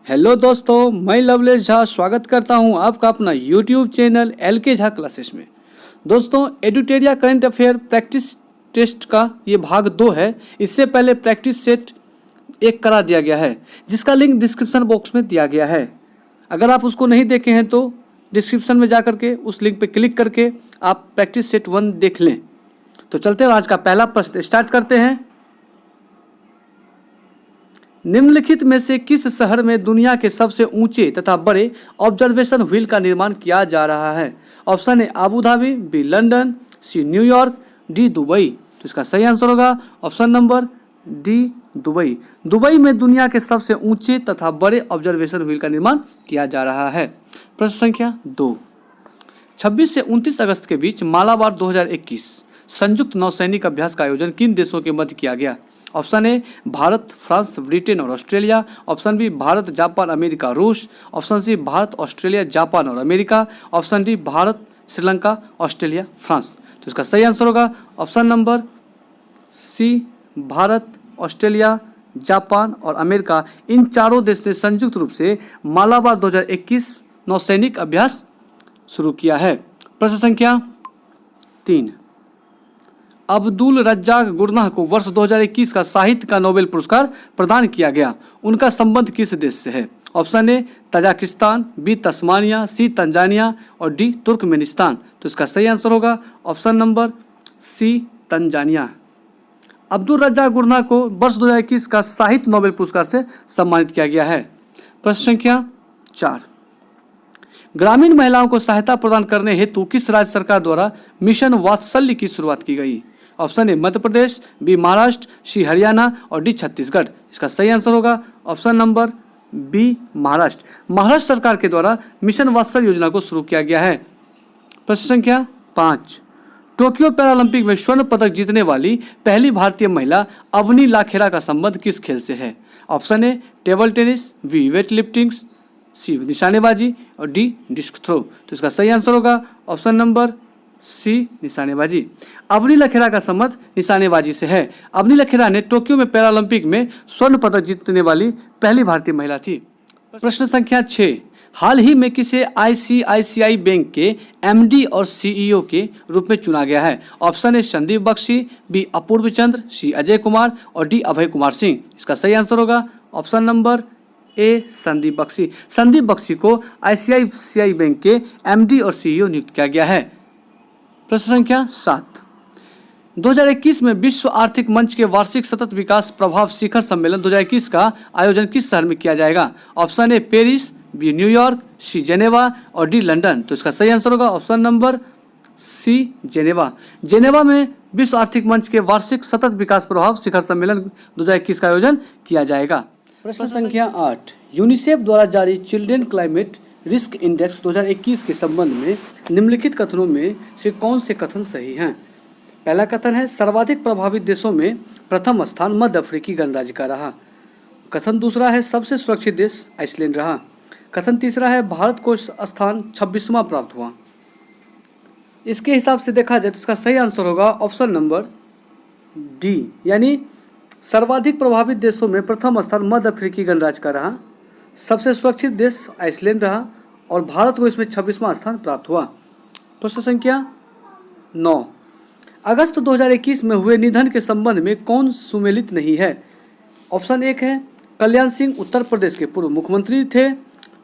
Hello दोस्तों, मैं लवलेश झा स्वागत करता हूं आपका अपना YouTube channel LK Jha classes में। दोस्तों, एडुटेरिया करंट अफेयर प्रैक्टिस टेस्ट का ये भाग 2 है। इससे पहले प्रैक्टिस सेट 1 करा दिया गया है, जिसका लिंक डिस्क्रिप्शन बॉक्स में दिया गया है। अगर आप उसको नहीं देखे हैं तो डिस्क्रिप्शन में जा करके उस लिंक पर क्लिक करके आप प्रैक्टिस सेट 1 देख लें। तो चलते हैं, आज का पहला प्रश्न स्टार्ट करते हैं। निम्नलिखित में से किस शहर में दुनिया के सबसे ऊंचे तथा बड़े ऑब्जर्वेशन व्हील का निर्माण किया जा रहा है? Option A Abu Dhabi, B London, C New York, D Dubai. तो इसका सही आंसर होगा option number D Dubai. Dubai में दुनिया के सबसे ऊंचे तथा बड़े ऑब्जर्वेशन व्हील का निर्माण किया जा रहा है। प्रश्न संख्या 2। 26 से 29 अगस्त के बीच मालाबार 2021 संयुक्त नौसैनिक अभ्यास का आयोजन किन देशों के मध्य किया गया? Option A Bharat, France, Britain और Australia. Option B Bharat, Japan, America, रूस। Option C Bharat, Australia, Japan और America. Option D Bharat, Sri Lanka, Australia, France. तो इसका सही आंसर होगा option number C Bharat, Australia, Japan और अमेरिका। इन चारों देश ने संयुक्त रूप से मालाबार 2021 नौसैनिक अभ्यास शुरू किया है। प्रश्न संख्या 3। अब्दुल रज्जाक गुरनाह को वर्ष 2021 का साहित्य का नोबेल पुरस्कार प्रदान किया गया। उनका संबंध किस देश से है? Option A Tajikistan, B Tasmania, C Tanzania और डी तुर्कमेनिस्तान। तो इसका सही आंसर होगा option number C Tanzania. Abdulrazak Gurnah को वर्ष 2021 का साहित्य नोबेल पुरस्कार से सम्मानित किया गया है। प्रश्न संख्या 4। ग्रामीण महिलाओं को सहायता प्रदान करने हेतु किस राज्य सरकार द्वारा मिशन वात्सल्य की शुरुआत की गई? Option A Madhya Pradesh, B Maharashtra, C Haryana और डी छत्तीसगढ़। इसका सही आंसर होगा option number B Maharashtra. Maharashtra सरकार के द्वारा मिशन वात्सल्य योजना को शुरू किया गया है। प्रश्न संख्या 5। टोक्यो पैरालंपिक में स्वर्ण पदक जीतने वाली पहली भारतीय महिला अवनी लाखेरा का संबंध किस खेल से है? Option A table tennis, B weightlifting, C निशानेबाजी और डी डिस्क थ्रो। तो इसका सही आंसर होगा ऑप्शन नंबर सी निशानेबाजी। अवनी लखेरा का संबंध निशानेबाजी से है। अवनी लखेरा ने टोक्यो में पैरालंपिक में स्वर्ण पदक जीतने वाली पहली भारतीय महिला थी। प्रश्न संख्या 6। हाल ही में किसे ICICI बैंक के MD और CEO के रूप में चुना गया है? Option A Sandeep Bakhshi, B Apurva Chandra, C Ajay Kumar और डी अभय कुमार सिंह। इसका सही आंसर होगा option number A Sandeep Bakhshi. Sandeep Bakhshi को ICICI बैंक के MD और CEO नियुक्त किया गया है। प्रश्न संख्या 7। 2021 में विश्व आर्थिक मंच के वार्षिक सतत विकास प्रभाव शिखर सम्मेलन 2021 का आयोजन किस शहर में किया जाएगा? Option A Paris, B New York, C Geneva और डी लंदन। तो इसका सही आंसर होगा option number C Geneva. Geneva में विश्व आर्थिक मंच के वार्षिक सतत विकास प्रभाव शिखर सम्मेलन 2021 का आयोजन किया जाएगा। प्रश्न संख्या 8। यूनिसेफ द्वारा जारी चिल्ड्रेन क्लाइमेट रिस्क इंडेक्स 2021 के संबंध में निम्नलिखित कथनों में से कौन से कथन सही हैं? पहला कथन है सर्वाधिक प्रभावित देशों में प्रथम स्थान मध्य अफ्रीकी गणराज्य का रहा। कथन दूसरा है सबसे सुरक्षित देश आइसलैंड रहा। कथन तीसरा है भारत को स्थान 26वां प्राप्त हुआ। इसके हिसाब से देखा जाए तो इसका सही आंसर होगा ऑप्शन नंबर डी, यानी सर्वाधिक प्रभावित देशों में प्रथम स्थान मध्य अफ्रीकी गणराज्य का रहा, सबसे सुरक्षित देश आइसलैंड रहा और भारत को इसमें 26वां स्थान प्राप्त हुआ। प्रश्न संख्या 9। अगस्त 2021 में हुए निधन के संबंध में कौन सुमेलित नहीं है? ऑप्शन एक है कल्याण सिंह, उत्तर प्रदेश के पूर्व मुख्यमंत्री थे।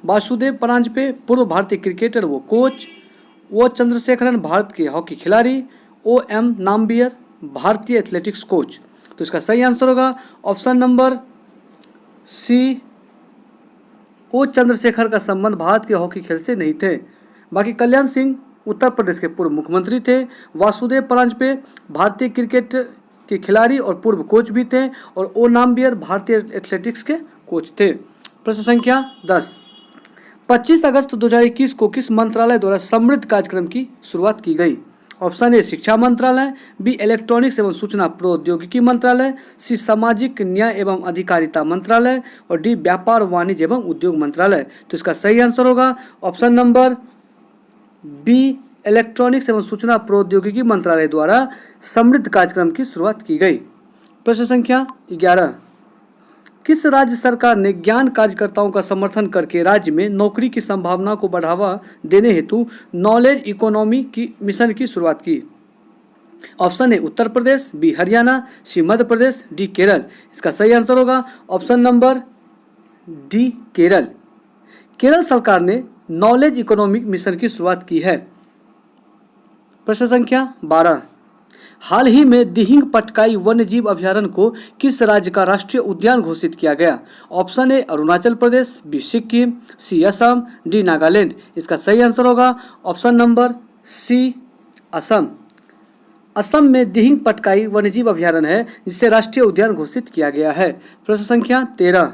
वासुदेव परांजपे, पूर्व भारतीय क्रिकेटर व कोच। ओ चंद्रशेखरन, भारत के हॉकी खिलाड़ी। OM नाम्बियर, भारतीय एथलेटिक्स कोच। तो इसका सही आंसर होगा ऑप्शन नंबर सी। ओ चंद्रशेखर का संबंध भारत के हॉकी खेल से नहीं थे। बाकी कल्याण सिंह उत्तर प्रदेश के पूर्व मुख्यमंत्री थे। वासुदेव परांजपे भारतीय क्रिकेट के खिलाड़ी और पूर्व कोच भी थे और ओ नाम्बियर भारतीय एथलेटिक्स के कोच थे। प्रश्न संख्या 10। 25 अगस्त 2021 को किस मंत्रालय द्वारा समृद्ध कार्यक्रम की शुरुआत की गई? ऑप्शन ए शिक्षा मंत्रालय, बी इलेक्ट्रॉनिक्स एवं सूचना प्रौद्योगिकी मंत्रालय, सी सामाजिक न्याय एवं अधिकारिता मंत्रालय और डी व्यापार वाणिज्य एवं उद्योग मंत्रालय। तो इसका सही आंसर होगा ऑप्शन नंबर बी इलेक्ट्रॉनिक्स एवं सूचना प्रौद्योगिकी मंत्रालय द्वारा समृद्ध कार्यक्रम की शुरुआत की गई। प्रश्न संख्या 11। किस राज्य सरकार ने ज्ञान कार्यकर्ताओं का समर्थन करके राज्य में नौकरी की संभावना को बढ़ावा देने हेतु नॉलेज इकोनॉमी की मिशन की शुरुआत की? Option A Uttar Pradesh, B Haryana, C Madhya Pradesh, D Kerala. इसका सही आंसर होगा option number D Kerala. Kerala सरकार ने नॉलेज इकोनॉमिक मिशन की शुरुआत की है। प्रश्न संख्या 12, हाल ही में दिहिंग पटकाई वन्यजीव अभयारण्य को किस राज्य का राष्ट्रीय उद्यान घोषित किया गया? Option A Arunachal Pradesh, B Sikkim, C Assam, D Nagaland. इसका सही आंसर होगा option number C Assam. Assam में दिहिंग पटकाई वन्यजीव अभयारण्य है जिसे राष्ट्रीय उद्यान घोषित किया गया है। प्रश्न संख्या 13,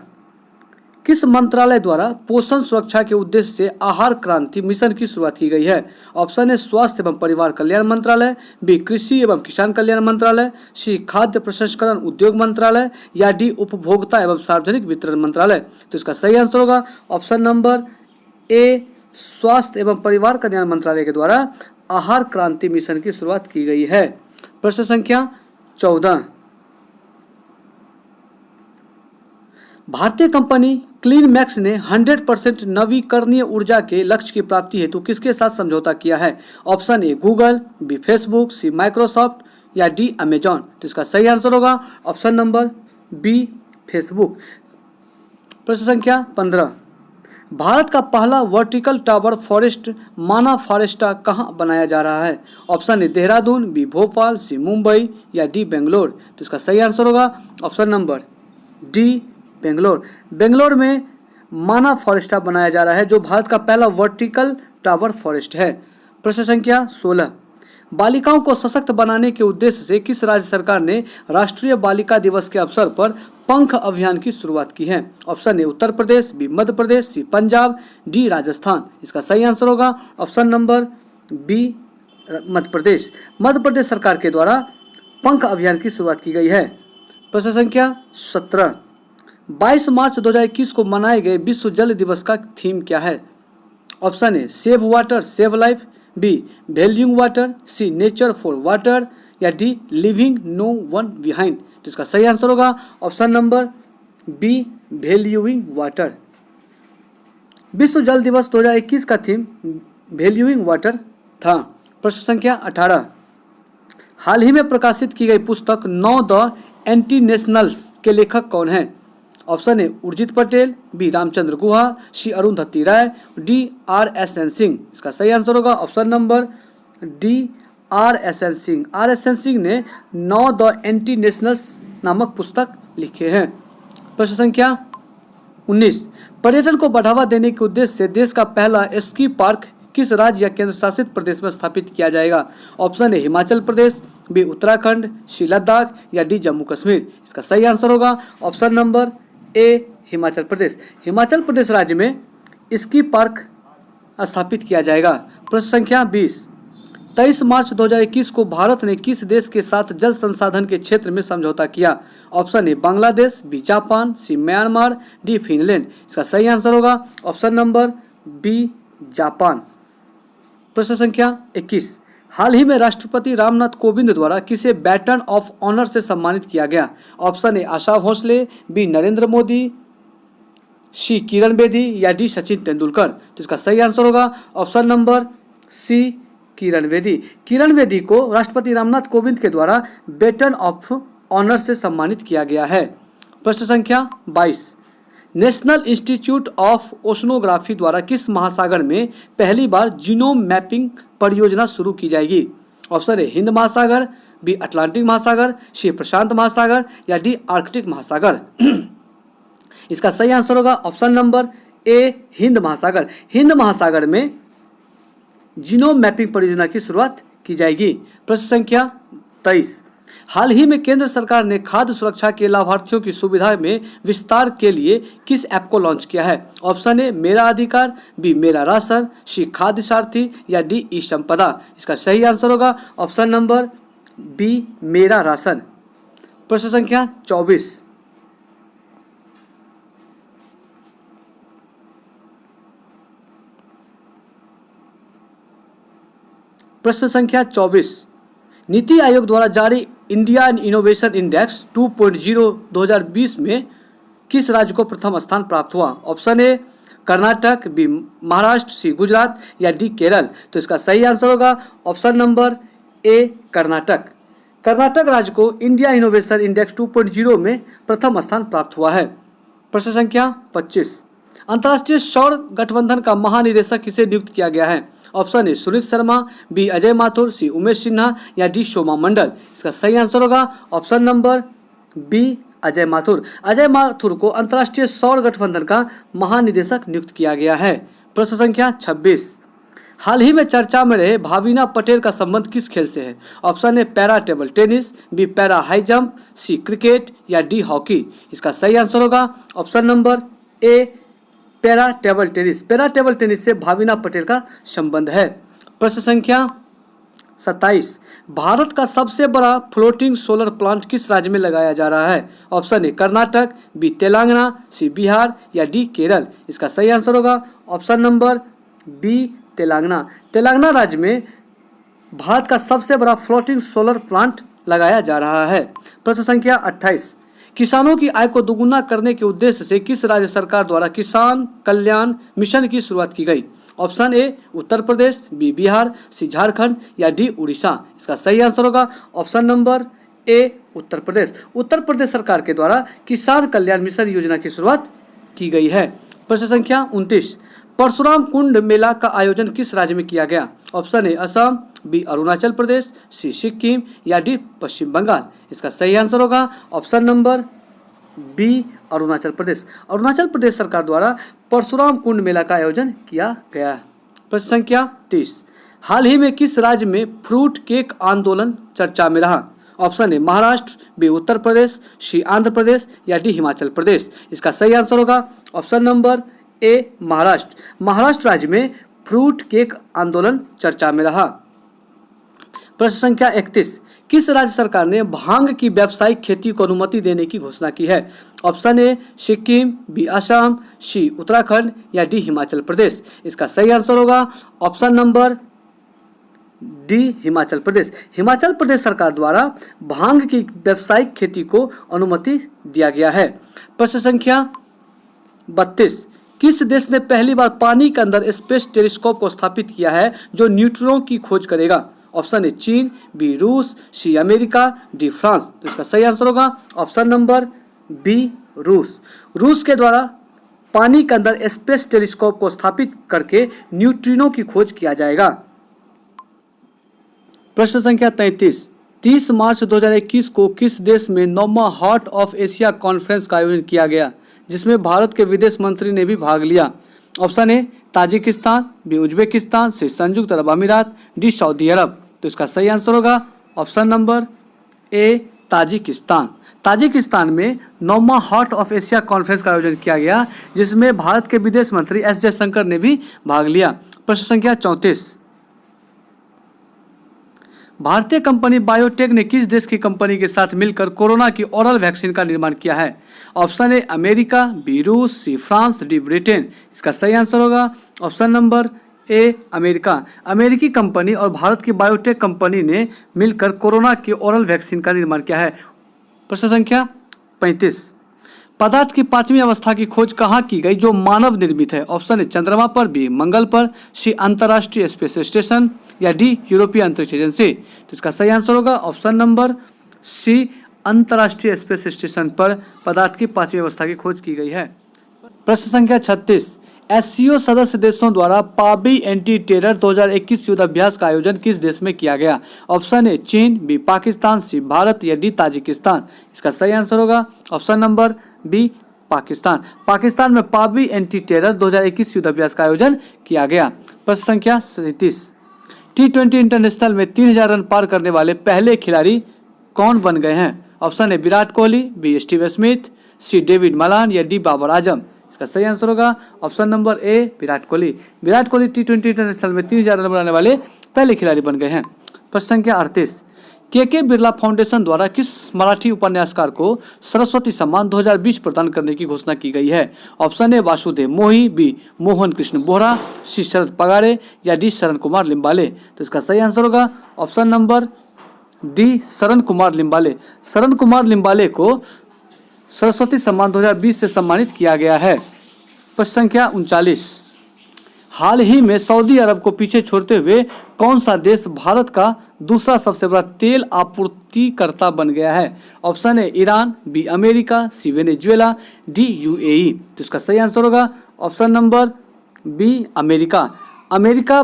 किस मंत्रालय द्वारा पोषण सुरक्षा के उद्देश्य से आहार क्रांति मिशन की शुरुआत की गई है? ऑप्शन ए स्वास्थ्य एवं परिवार कल्याण मंत्रालय, बी कृषि एवं किसान कल्याण मंत्रालय, सी खाद्य प्रसंस्करण उद्योग मंत्रालय, या डी उपभोक्ता एवं सार्वजनिक वितरण मंत्रालय। तो इसका सही आंसर होगा ऑप्शन नंबर ए स्वास्थ्य एवं परिवार कल्याण मंत्रालय के द्वारा आहार क्रांति मिशन की शुरुआत की गई है। प्रश्न संख्या 14, भारतीय कंपनी क्लीन मैक्स ने 100% नवीकरणीय ऊर्जा के लक्ष्य की प्राप्ति हेतु किसके साथ समझौता किया है? Option A Google, B Facebook, C Microsoft, या डी अमेजॉन। तो इसका सही आंसर होगा ऑप्शन नंबर बी फेसबुक। प्रश्न संख्या 15, भारत का पहला vertical tower forest Mana Foresta कहाँ बनाया जा रहा है? Option A Dehradun, B Bhopal, C Mumbai, या डी बेंगलोर। तो इसका सही आंसर होगा option number D Bangalore. Bangalore में माना फॉरेस्टा बनाया जा रहा है जो भारत का पहला वर्टिकल टावर फॉरेस्ट है। प्रश्न संख्या 16, बालिकाओं को सशक्त बनाने के उद्देश्य से किस राज्य सरकार ने राष्ट्रीय बालिका दिवस के अवसर पर पंख अभियान की शुरुआत की है? Option A Uttar Pradesh, B Madhya Pradesh, C Punjab, D Rajasthan. इसका सही आंसर होगा option number B Madhya Pradesh. Madhya Pradesh सरकार के द्वारा पंख अभियान की शुरुआत की गई है। प्रश्न संख्या 17, 22 मार्च 2021 को मनाए गए विश्व जल दिवस का थीम क्या है? Option A save water save life, B valuing water, C nature for water, या D leaving no one behind. तो इसका सही आंसर होगा option number B valuing water. विश्व जल दिवस 2021 का थीम वैल्यूइंग वाटर था। प्रश्न संख्या 18, हाल ही में प्रकाशित की गई पुस्तक नो द एंटी नेशनल्स के लेखक कौन है? Option A Urjit Patel, B Ramachandra Guha, C Arundhati Roy, D RSN Singh. इसका सही आंसर होगा option number D RSN Singh. RSN Singh ने नो द एंटी नेशनल्स नामक पुस्तक लिखे हैं। प्रश्न संख्या 19, पर्यटन को बढ़ावा देने के उद्देश्य से देश का पहला स्की पार्क किस राज्य या केंद्र शासित प्रदेश में स्थापित किया जाएगा? Option A Himachal Pradesh, B Uttarakhand, C Ladakh, या डी जम्मू कश्मीर। इसका सही आंसर होगा option number A Himachal Pradesh. Himachal Pradesh राज्य में स्की पार्क स्थापित किया जाएगा। प्रश्न संख्या 20, 23 मार्च 2021 को भारत ने किस देश के साथ जल संसाधन के क्षेत्र में समझौता किया? Option A Bangladesh, B Japan, C Myanmar, D Finland. इसका सही आंसर होगा ऑप्शन नंबर बी जापान। प्रश्न संख्या 21, हाल ही में राष्ट्रपति रामनाथ कोविंद द्वारा किसे बैटन ऑफ ऑनर से सम्मानित किया गया? Option A Asha Bhosle, B Narendra Modi, C Kiran Bedi, या डी सचिन तेंदुलकर। तो इसका सही आंसर होगा option number C Kiran Bedi. Kiran Bedi को राष्ट्रपति रामनाथ कोविंद के द्वारा बैटन ऑफ ऑनर से सम्मानित किया गया है। प्रश्न संख्या 22, नेशनल इंस्टीट्यूट ऑफ ओशनोग्राफी द्वारा किस महासागर में पहली बार जीनोम मैपिंग परियोजना शुरू की जाएगी? ऑप्शन ए हिंद महासागर, बी अटलांटिक महासागर, सी प्रशांत महासागर, या डी आर्कटिक महासागर। इसका सही आंसर होगा ऑप्शन नंबर ए हिंद महासागर। हिंद महासागर में जीनोम मैपिंग परियोजना की शुरुआत की जाएगी। प्रश्न संख्या 23, हाल ही में केंद्र सरकार ने खाद्य सुरक्षा के लाभार्थियों की सुविधा में विस्तार के लिए किस ऐप को लॉन्च किया है? ऑप्शन ए मेरा अधिकार, बी मेरा राशन, सी खाद्य सारथी, या डी ई संपदा। इसका सही आंसर होगा ऑप्शन नंबर बी मेरा राशन। प्रश्न संख्या 24, प्रश्न संख्या 24, नीति आयोग द्वारा जारी इंडिया इनोवेशन इंडेक्स 2.0 2020 में किस राज्य को प्रथम स्थान प्राप्त हुआ? Option A Karnataka, B Maharashtra, C Gujarat या डी केरल। तो इसका सही आंसर होगा option number A Karnataka. Karnataka राज्य को इंडिया इनोवेशन इंडेक्स 2.0 में प्रथम स्थान प्राप्त हुआ है। प्रश्न संख्या 25, अंतर्राष्ट्रीय सौर गठबंधन का महानिदेशक किसे नियुक्त किया गया है? Option A Suneet Sharma, B Ajay Mathur, C Umesh Sinha या डी शोमा मंडल। इसका सही आंसर होगा option number B Ajay Mathur. Ajay Mathur को अंतर्राष्ट्रीय सौर गठबंधन का महानिदेशक नियुक्त किया गया है। प्रश्न संख्या 26, हाल ही में चर्चा में रहे भाविना पटेल का संबंध किस खेल से है? Option A para table tennis, B para high jump, C cricket या डी हॉकी। इसका सही आंसर होगा option number A para table tennis. Para table tennis से भाविना पटेल का संबंध है। प्रश्न संख्या 27, भारत का सबसे बड़ा फ्लोटिंग सोलर प्लांट किस राज्य में लगाया जा रहा है? Option A Karnataka, B Telangana, C Bihar या डी केरल। इसका सही आंसर होगा option number B Telangana. Telangana राज्य में भारत का सबसे बड़ा फ्लोटिंग सोलर प्लांट लगाया जा रहा है। प्रश्न संख्या 28, किसानों की आय को दोगुना करने के उद्देश्य से किस राज्य सरकार द्वारा किसान कल्याण मिशन की शुरुआत की गई? Option A Uttar Pradesh, B Bihar, C Jharkhand या डी उड़ीसा। इसका सही आंसर होगा ऑप्शन नंबर ए उत्तर प्रदेश। उत्तर प्रदेश सरकार के द्वारा किसान कल्याण मिशन योजना की शुरुआत की गई है। प्रश्न संख्या 29, परशुराम कुंड मेला का आयोजन किस राज्य में किया गया? Option A Assam, B Arunachal Pradesh, C Sikkim या डी पश्चिम बंगाल। इसका सही आंसर होगा option number B Arunachal Pradesh. Arunachal Pradesh सरकार द्वारा परशुराम कुंड मेला का आयोजन किया गया। प्रश्न संख्या 30, हाल ही में किस राज्य में फ्रूट केक आंदोलन चर्चा में रहा? Option A Maharashtra, B Uttar Pradesh, सी आंध्र प्रदेश या डी हिमाचल प्रदेश। इसका सही आंसर होगा ऑप्शन नंबर ए महाराष्ट्र। महाराष्ट्र राज्य में फ्रूट केक आंदोलन चर्चा में रहा। प्रश्न संख्या 31, किस राज्य सरकार ने भांग की व्यावसायिक खेती को अनुमति देने की घोषणा की है? Option A Sikkim, B Assam, C Uttarakhand या डी हिमाचल प्रदेश। इसका सही आंसर होगा option number D Himachal Pradesh. Himachal Pradesh सरकार द्वारा भांग की व्यावसायिक खेती को अनुमति दिया गया है। प्रश्न संख्या 32, किस देश ने पहली बार पानी के अंदर स्पेस टेलीस्कोप को स्थापित किया है जो न्यूट्रॉन की खोज करेगा? ऑप्शन ए चीन, बी रूस, सी अमेरिका, डी फ्रांस। तो इसका सही आंसर होगा ऑप्शन नंबर बी रूस। रूस के द्वारा पानी के अंदर स्पेस टेलीस्कोप को स्थापित करके न्यूट्रिनो की खोज किया जाएगा। प्रश्न संख्या 33, 30 मार्च 2021 को किस देश में 9वां हार्ट ऑफ एशिया कॉन्फ्रेंस का आयोजन किया गया जिसमें भारत के विदेश मंत्री ने भी भाग लिया? Option A Tajikistan, B Uzbekistan, C संयुक्त अरब अमीरात, डी सऊदी अरब। तो इसका सही आंसर होगा ऑप्शन नंबर ए ताजिकिस्तान। ताजिकिस्तान में 9वां हार्ट ऑफ एशिया कॉन्फ्रेंस का आयोजन किया गया जिसमें भारत के विदेश मंत्री एस जयशंकर ने भी भाग लिया। प्रश्न संख्या 34, भारतीय कंपनी बायोटेक ने किस देश की कंपनी के साथ मिलकर कोरोना की ओरल वैक्सीन का निर्माण किया है? ऑप्शन ए अमेरिका, बी रूस, सी फ्रांस, डी ब्रिटेन। इसका सही आंसर होगा ऑप्शन नंबर ए अमेरिका। अमेरिकी कंपनी और भारत की बायोटेक कंपनी ने मिलकर कोरोना की ओरल वैक्सीन का निर्माण किया है। प्रश्न संख्या 35, पदार्थ की 5वीं अवस्था की खोज कहाँ की गई जो मानव निर्मित है? ऑप्शन ए चंद्रमा पर, बी मंगल पर, सी अंतर्राष्ट्रीय स्पेस स्टेशन या डी यूरोपीय अंतरिक्ष एजेंसी। तो इसका सही आंसर होगा ऑप्शन नंबर सी अंतर्राष्ट्रीय स्पेस स्टेशन पर पदार्थ की 5वीं अवस्था की खोज की गई है। प्रश्न संख्या 36, एससीओ सदस्य देशों द्वारा पाबी एंटी टेरर 2021 युद्धाभ्यास का आयोजन किस देश में किया गया? ऑप्शन ए चीन, बी पाकिस्तान, सी भारत या डी ताजिकिस्तान। इसका सही आंसर होगा option number B Pakistan. Pakistan में पाबी एंटी टेरर 2021 युद्धाभ्यास का आयोजन किया गया। प्रश्न संख्या 37, T20 इंटरनेशनल में 3000 रन पार करने वाले पहले खिलाड़ी कौन बन गए हैं? Option A Virat Kohli, B Steve Smith, C David Malan या डी बाबर आजम। इसका सही आंसर होगा option number A Virat Kohli. Virat Kohli T20 international में 3000 रन बनाने वाले पहले खिलाड़ी बन गए हैं। प्रश्न संख्या 38, के बिरला फाउंडेशन द्वारा किस मराठी उपन्यासकार को सरस्वती सम्मान 2020 प्रदान करने की घोषणा की गई है? ऑप्शन ए वासुदेव मोही, बी मोहन कृष्ण बोहरा, सी शरद पगारे या डी शरण कुमार लिम्बाले। तो इसका सही आंसर होगा ऑप्शन नंबर डी शरण कुमार लिम्बाले। शरण कुमार लिम्बाले को सरस्वती सम्मान 2020 से सम्मानित किया गया है। प्रश्न संख्या 39, हाल ही में सऊदी अरब को पीछे छोड़ते हुए कौन सा देश भारत का दूसरा सबसे बड़ा तेल आपूर्तिकर्ता बन गया है? Option A Iran, B America, C Venezuela, D UAE. तो इसका सही आंसर होगा option number B America. America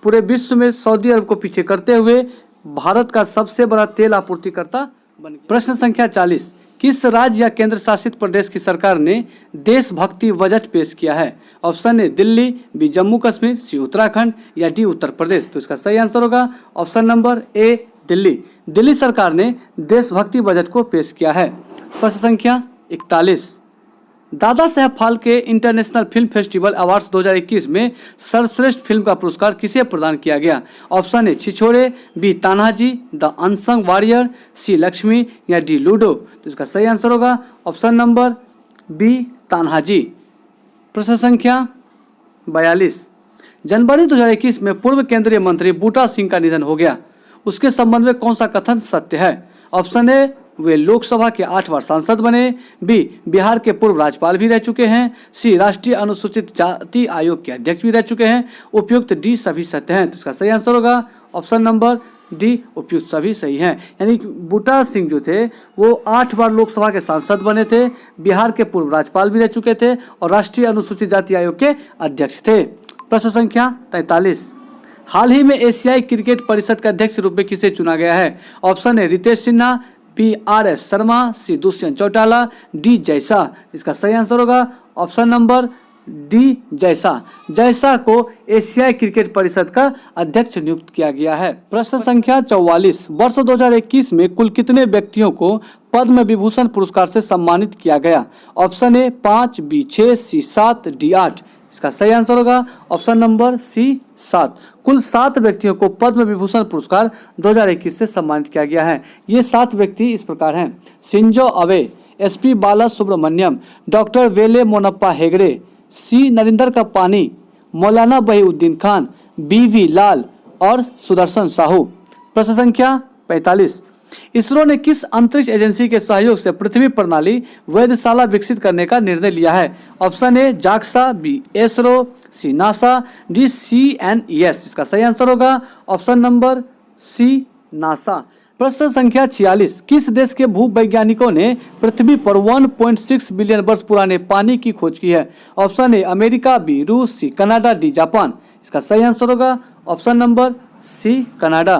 पूरे विश्व में सऊदी अरब को पीछे करते हुए भारत का सबसे बड़ा तेल आपूर्तिकर्ता बन गया। प्रश्न संख्या 40, किस राज्य या केंद्र शासित प्रदेश की सरकार ने देशभक्ति बजट पेश किया है? Option A Delhi, B Jammu Kashmir, C Uttarakhand या डी उत्तर प्रदेश। तो इसका सही आंसर होगा option number A Delhi. Delhi सरकार ने देशभक्ति बजट को पेश किया है। प्रश्न संख्या 41, Dada Saheb Phalke international film festival awards 2021 में सर्वश्रेष्ठ फिल्म का पुरस्कार किसे प्रदान किया गया? Option A Chhichhore, B Tanhaji, the unsung warrior, C Lakshmi या डी लूडो। तो इसका सही आंसर होगा ऑप्शन नंबर बी तान्हाजी। प्रश्न संख्या 42, जनवरी 2021 में पूर्व केंद्रीय मंत्री बूटा सिंह का निधन हो गया, उसके संबंध में कौन सा कथन सत्य है? ऑप्शन ए वे लोकसभा के 8 बार सांसद बने, बी बिहार के पूर्व राज्यपाल भी रह चुके हैं, सी राष्ट्रीय अनुसूचित जाति आयोग के अध्यक्ष भी रह चुके हैं, उपयुक्त डी सभी सत्य हैं। तो इसका सही आंसर होगा ऑप्शन नंबर डी उपयुक्त सभी सही हैं। यानी कि बूटा सिंह जो थे वो 8 बार लोकसभा के सांसद बने थे, बिहार के पूर्व राज्यपाल भी रह चुके थे और राष्ट्रीय अनुसूचित जाति आयोग के अध्यक्ष थे। प्रश्न संख्या 43, हाल ही में एशियाई क्रिकेट परिषद के अध्यक्ष के रूप में किसे चुना गया है? Option A Ritesh Sinha, B R S. Sharma, C Dushyant Chautala, D जैसा। इसका सही आंसर होगा ऑप्शन नंबर डी जैसा। जैसा को एशियाई क्रिकेट परिषद का अध्यक्ष नियुक्त किया गया है। प्रश्न संख्या 44, वर्ष 2021 में कुल कितने व्यक्तियों को पद्म विभूषण पुरस्कार से सम्मानित किया गया? Option A 5, B 6, C 7, D 8। इसका सही आंसर होगा ऑप्शन नंबर सी 7। कुल 7 व्यक्तियों को पद्म विभूषण पुरस्कार 2021 से सम्मानित किया गया है। ये 7 व्यक्ति इस प्रकार हैं: शिंजो अबे, एसपी बाला सुब्रमण्यम, डॉक्टर वेले मोनप्पा हेगड़े, सी नरिंदर कप्पानी, मौलाना बहीउद्दीन खान, बी.वी. लाल और सुदर्शन साहू। प्रश्न संख्या 45, इसरो ने किस अंतरिक्ष एजेंसी के सहयोग से पृथ्वी प्रणाली वेधशाला विकसित करने का निर्णय लिया है? Option A JAXA, B ISRO, C NASA, D CNES। इसका सही आंसर होगा ऑप्शन नंबर सी नासा। प्रश्न संख्या 46, किस देश के भूवैज्ञानिकों ने पृथ्वी पर 1.6 बिलियन वर्ष पुराने पानी की खोज की है? ऑप्शन ए अमेरिका, बी रूस, सी कनाडा, डी जापान। इसका सही आंसर होगा ऑप्शन नंबर सी कनाडा।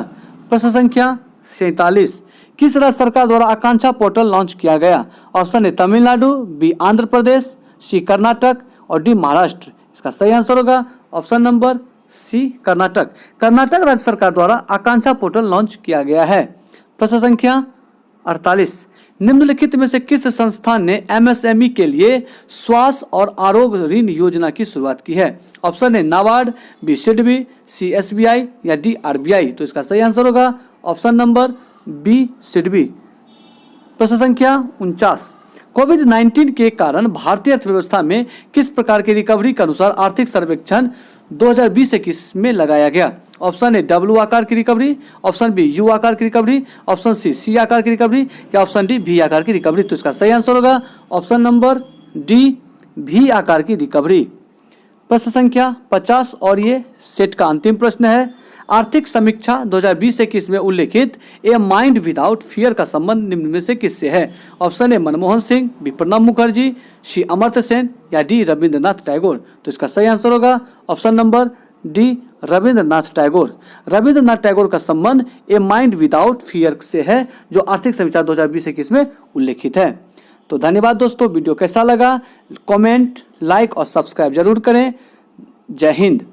प्रश्न संख्या 47, किस राज्य सरकार द्वारा आकांक्षा पोर्टल लॉन्च किया गया? Option A Tamil Nadu, B Andhra Pradesh, C Karnataka और डी महाराष्ट्र। इसका सही आंसर होगा option number C Karnataka. Karnataka राज्य सरकार द्वारा आकांक्षा पोर्टल लॉन्च किया गया है। प्रश्न संख्या 48, निम्नलिखित में से किस संस्थान ने MSME के लिए स्वास्थ्य और आरोग्य ऋण योजना की शुरुआत की है? Option A NABARD, B SIDBI, C SBI या डी RBI। तो इसका सही आंसर होगा ऑप्शन नंबर बी सिडबी। प्रश्न संख्या 49, कोविड-19 के कारण भारतीय अर्थव्यवस्था में किस प्रकार की रिकवरी के अनुसार आर्थिक सर्वेक्षण 2020-21 में लगाया गया? ऑप्शन ए W आकार की रिकवरी, ऑप्शन बी U आकार की रिकवरी, ऑप्शन सी C आकार की रिकवरी या ऑप्शन डी V आकार की रिकवरी। तो इसका सही आंसर होगा ऑप्शन नंबर डी V आकार की रिकवरी। प्रश्न संख्या 50 और ये सेट का अंतिम प्रश्न है, आर्थिक समीक्षा 2020-21 में उल्लेखित ए माइंड विदाउट फियर का संबंध निम्न में से किससे है? Option A Manmohan Singh, B Pranab Mukherjee, C Amartya Sen या डी रविंद्रनाथ टैगोर। तो इसका सही आंसर होगा option number D Rabindranath Tagore. Rabindranath Tagore का संबंध ए माइंड विदाउट फियर से है जो आर्थिक समीक्षा 2020-21 में उल्लेखित है। तो धन्यवाद दोस्तों, वीडियो कैसा लगा कमेंट, लाइक और सब्सक्राइब जरूर करें। जय हिंद।